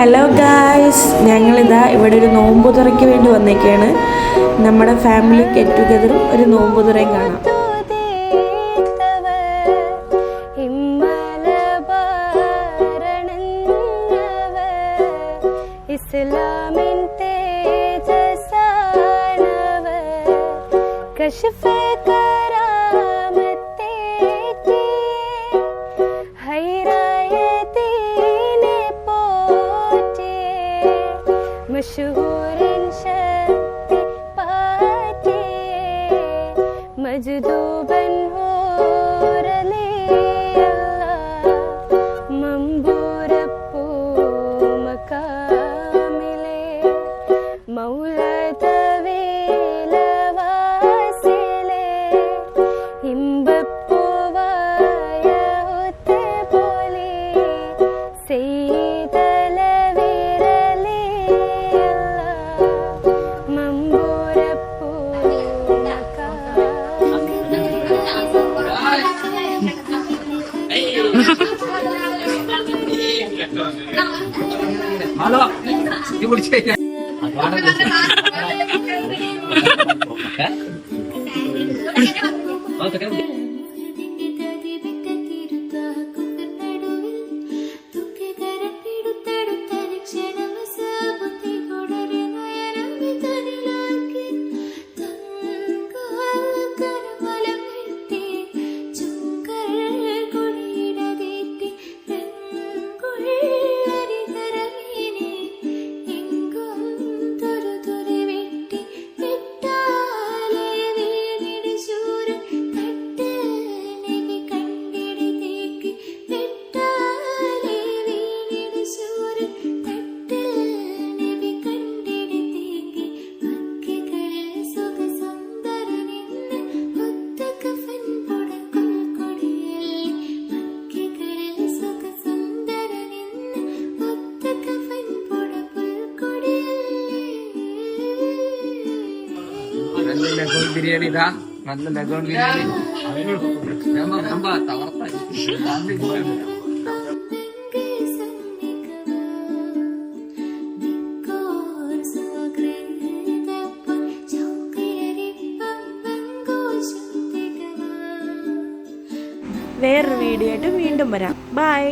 Hello guys, ഞങ്ങളിതാ ഇവിടെ ഒരു നോമ്പ് തുറയ്ക്ക് വേണ്ടി വന്നേക്കാണ്. നമ്മുടെ ഫാമിലി ഗെറ്റ് ടുഗദറും ഒരു നോമ്പ് തുറയും കാണാം. मशहूरन शक्ति पाटे मजदूबन हो रले मंबूरप्पू मकामिले मौलद वेलवासिले हिंबप्पू वाय होते बोले सेदल Halo, ibu di sini. Legon biryani dah, നല്ല legon biryani. Nambah tawarta. വേറൊരു വീഡിയോ ആയിട്ട് വീണ്ടും വരാം. ബൈ.